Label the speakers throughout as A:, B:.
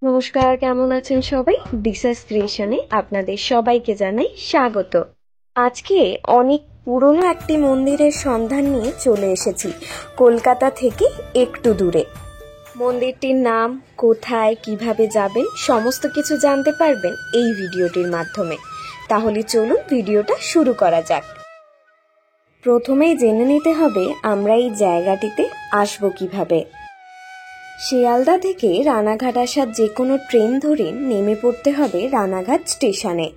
A: নমস্কার, কেমন আছেন সবাই? দিশাস ক্রিয়েশনে আপনাদের সবাইকে জানাই স্বাগত। আজকে অনেক পুরনো একটি মন্দিরের সন্ধান নিয়ে চলে এসেছি কলকাতা থেকে একটু দূরে। মন্দিরটির নাম, কোথায়, কিভাবে যাবেন সমস্ত কিছু জানতে পারবেন এই ভিডিওটির মাধ্যমে। তাহলে চলুন ভিডিওটা শুরু করা যাক। প্রথমেই জেনে নিতে হবে আমরা এই জায়গাটিতে আসবো কিভাবে। শিয়ালদা থেকে রানাঘাট আসার যে কোনো ট্রেন ধরে নেমে পড়তে হবে রানাঘাট স্টেশনে।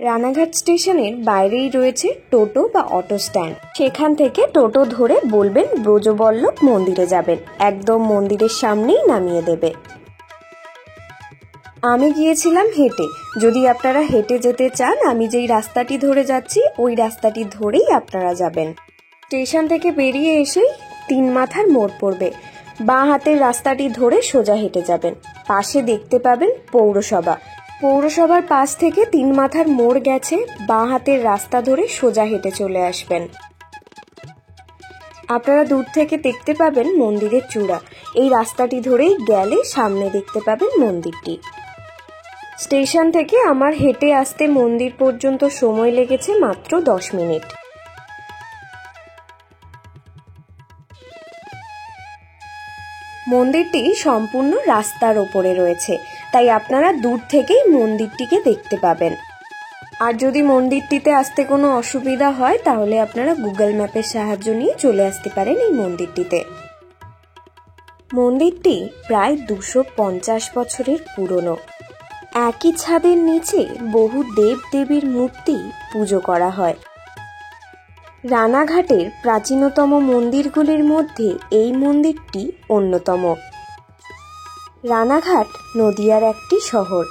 A: রানাঘাট স্টেশনের বাইরেই রয়েছে টোটো বা অটো স্ট্যান্ড। সেখান থেকে টোটো ধরে বলবেন ব্রজবল্লভ মন্দিরে যাবেন, একদম মন্দিরের সামনেই নামিয়ে দেবে। আমি গিয়েছিলাম হেঁটে। যদি আপনারা হেঁটে যেতে চান, আমি যেই রাস্তাটি ধরে যাচ্ছি ওই রাস্তাটি ধরেই আপনারা যাবেন। স্টেশন থেকে বেরিয়ে এসেই 3 মাথার মোড় পড়বে। বাঁ হাতের রাস্তাটি ধরে সোজা হেঁটে যাবেন। পাশে দেখতে পাবেন পৌরসভা। পৌরসভার পাশ থেকে 3 মাথার মোড় গেছে, বাঁ হাতের রাস্তা ধরে সোজা হেঁটে চলে আসবেন। আপনারা দূর থেকে দেখতে পাবেন মন্দিরের চূড়া। এই রাস্তাটি ধরেই গেলে সামনে দেখতে পাবেন মন্দিরটি। স্টেশন থেকে আমার হেঁটে আসতে মন্দির পর্যন্ত সময় লেগেছে মাত্র 10 মিনিট। মন্দিরটি সম্পূর্ণ রাস্তার ওপরে রয়েছে, তাই আপনারা দূর থেকেই মন্দিরটিকে দেখতে পাবেন। আর যদি মন্দিরটিতে আসতে কোনো অসুবিধা হয় তাহলে আপনারা গুগল ম্যাপের সাহায্য নিয়ে চলে আসতে পারেন এই মন্দিরটিতে। মন্দিরটি প্রায় 250 বছরের পুরনো। একই ছাদের নিচে বহু দেবদেবীর মূর্তি পুজো করা হয়। রানাঘাটের প্রাচীনতম মন্দিরগুলির মধ্যে এই মন্দিরটি অন্যতম। রানাঘাট নদিয়ার একটি শহর।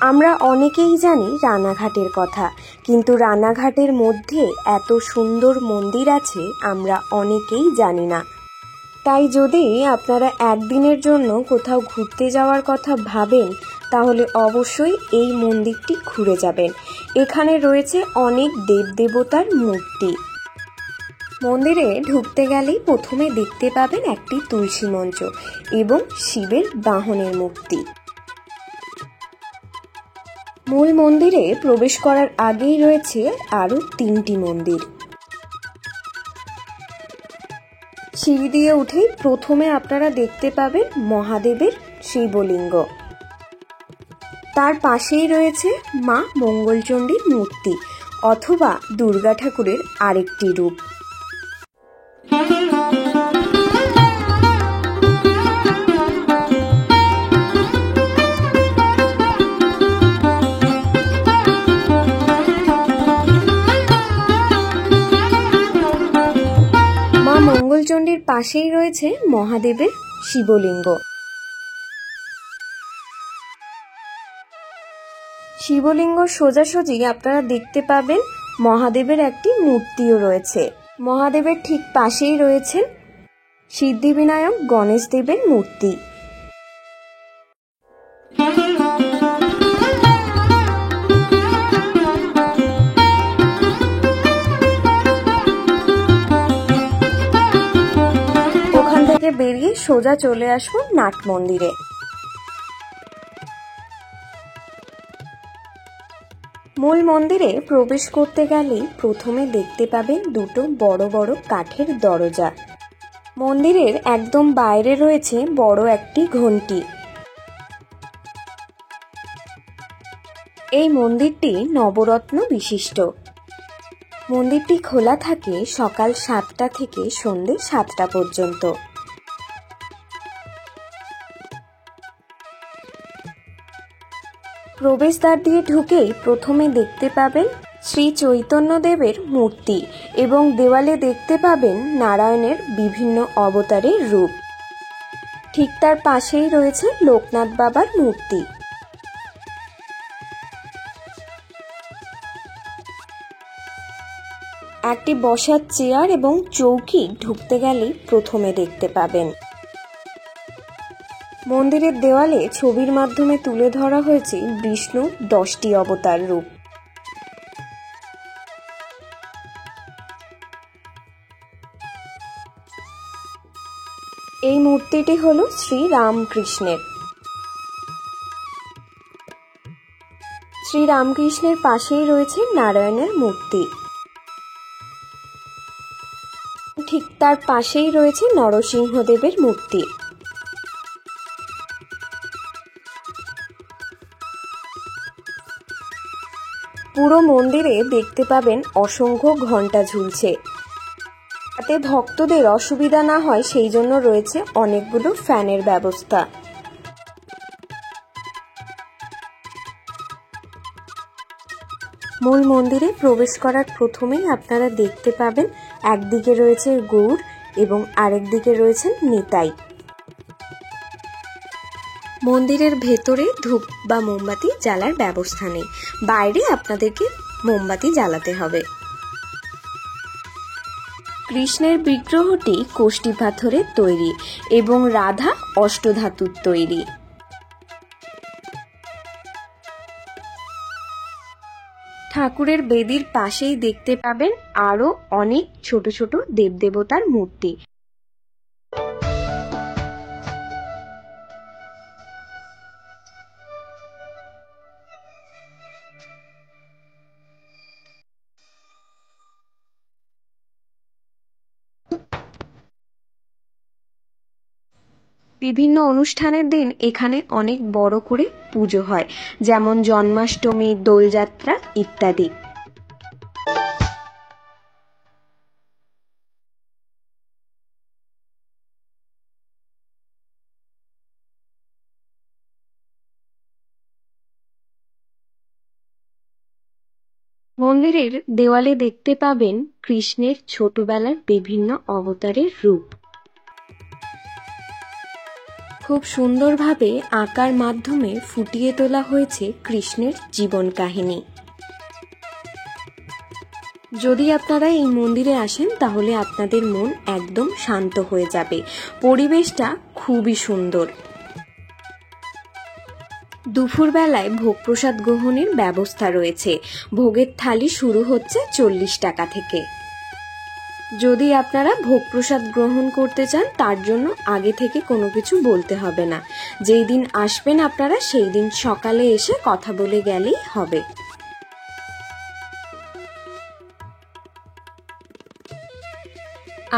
A: আমরা অনেকেই জানি রানাঘাটের কথা, কিন্তু রানাঘাটের মধ্যে এত সুন্দর মন্দির আছে আমরা অনেকেই জানি না। তাই যদি আপনারা একদিনের জন্য কোথাও ঘুরতে যাওয়ার কথা ভাবেন তাহলে অবশ্যই এই মন্দিরটি ঘুরে যাবেন। এখানে রয়েছে অনেক দেবদেবতার মূর্তি। মন্দিরে ঢুকতে গেলেই প্রথমে দেখতে পাবেন একটি তুলসী মঞ্চ এবং শিবের বাহনের মূর্তি। মূল মন্দিরে প্রবেশ করার আগেই রয়েছে আরো 3টি মন্দির। সিঁড়ি দিয়ে উঠেই প্রথমে আপনারা দেখতে পাবেন মহাদেবের শিবলিঙ্গ। তার পাশেই রয়েছে মা মঙ্গলচণ্ডীর মূর্তি অথবা দুর্গা ঠাকুরের আরেকটি রূপ। মা মঙ্গলচণ্ডীর পাশেই রয়েছে মহাদেবের শিবলিঙ্গ। শিবলিঙ্গ সোজাসুজি আপনারা দেখতে পাবেন মহাদেবের একটি মূর্তিও রয়েছে। মহাদেবের ঠিক পাশেই রয়েছেন সিদ্ধিবিনায়ক গণেশ দেবের মূর্তি। ওখান থেকে বেরিয়ে সোজা চলে আসবো নাট মন্দিরে। মূল মন্দিরে প্রবেশ করতে গেলেই প্রথমে দেখতে পাবেন দুটো বড় বড় কাঠের দরজা। মন্দিরের একদম বাইরে রয়েছে বড় একটি ঘণ্টি। এই মন্দিরটি নবরত্ন বিশিষ্ট। মন্দিরটি খোলা থাকে সকাল 7টা থেকে সন্ধ্যে 7টা পর্যন্ত। প্রবেশদ্বার দিয়ে ঢুকেই প্রথমে দেখতে পাবেন শ্রী চৈতন্যদেবের মূর্তি এবং দেওয়ালে দেখতে পাবেন নারায়ণের বিভিন্ন অবতারের রূপ। ঠিক তার পাশেই রয়েছে লোকনাথ বাবার মূর্তি। একটি বসার চেয়ার এবং চৌকি ঢুকতে গেলেই প্রথমে দেখতে পাবেন। মন্দিরের দেওয়ালে ছবির মাধ্যমে তুলে ধরা হয়েছে বিষ্ণুর 10টি অবতার রূপ। এই মূর্তিটি হলো শ্রী রামকৃষ্ণের। শ্রী রামকৃষ্ণের পাশেই রয়েছে নারায়ণের মূর্তি। ঠিক তার পাশেই রয়েছে নরসিংহদেবের মূর্তি। পুরো মন্দিরে দেখতে পাবেন অসংখ্য ঘণ্টা ঝুলছে, যাতে ভক্তদের অসুবিধা না হয় সেই জন্য রয়েছে অনেকগুলো ফ্যানের ব্যবস্থা। মূল মন্দিরে প্রবেশ করার প্রথমেই আপনারা দেখতে পাবেন একদিকে রয়েছে গৌর এবং আরেক দিকে রয়েছেন নিতাই। মন্দিরের ভেতরে ধূপ বা মোমবাতি জ্বালার ব্যবস্থা নেই, বাইরে আপনাদেরকে মোমবাতি জ্বালাতে হবে। কৃষ্ণের বিগ্রহটি কোষ্টি পাথরের তৈরি এবং রাধা অষ্টধাতুর তৈরি। ঠাকুরের বেদির পাশেই দেখতে পাবেন আরো অনেক ছোট ছোট দেবদেবতার মূর্তি। বিভিন্ন অনুষ্ঠানের দিন এখানে অনেক বড় করে পুজো হয়, যেমন জন্মাষ্টমী, দোলযাত্রা ইত্যাদি। মন্দিরের দেওয়ালে দেখতে পাবেন কৃষ্ণের ছোটবেলার বিভিন্ন অবতারের রূপ। খুব সুন্দরভাবে আঁকার মাধ্যমে ফুটিয়ে তোলা হয়েছে কৃষ্ণের জীবন কাহিনী। যদি আপনারা এই মন্দিরে আসেন তাহলে আপনাদের মন একদম শান্ত হয়ে যাবে। পরিবেশটা খুবই সুন্দর। দুপুরবেলায় ভোগ প্রসাদ গ্রহণের ব্যবস্থা রয়েছে। ভোগের থালি শুরু হচ্ছে 40 টাকা থেকে। যদি আপনারা ভোগ প্রসাদ গ্রহণ করতে চান তার জন্য আগে থেকে কোনো কিছু বলতে হবে না। যেই দিন আসবেন আপনারা সেই দিন সকালে এসে কথা বলে গেলেই হবে।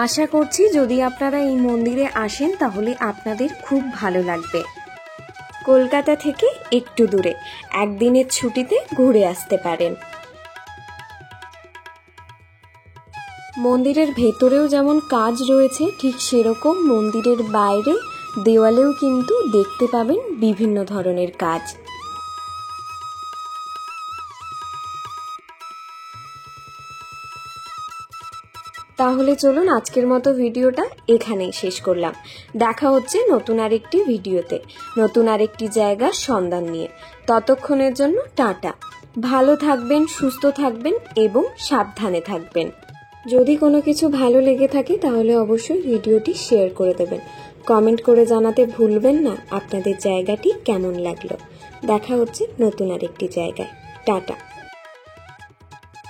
A: আশা করছি যদি আপনারা এই মন্দিরে আসেন তাহলে আপনাদের খুব ভালো লাগবে। কলকাতা থেকে একটু দূরে, একদিনের ছুটিতে ঘুরে আসতে পারেন। মন্দিরের ভেতরেও যেমন কাজ রয়েছে ঠিক সেরকম মন্দিরের বাইরে দেওয়ালেও কিন্তু দেখতে পাবেন বিভিন্ন ধরনের কাজ। তাহলে চলুন আজকের মতো ভিডিওটা এখানেই শেষ করলাম। দেখা হচ্ছে নতুন আরেকটি ভিডিওতে, নতুন আরেকটি জায়গার সন্ধান নিয়ে। ততক্ষণের জন্য টাটা। ভালো থাকবেন, সুস্থ থাকবেন এবং সাবধানে থাকবেন। যদি কোনো কিছু ভালো লেগে থাকে তাহলে অবশ্যই ভিডিওটি শেয়ার করে দেবেন। কমেন্ট করে জানাতে ভুলবেন না আপনাদের জায়গাটি কেমন লাগলো। দেখা হচ্ছে নতুন আরেকটি জায়গায়। টাটা।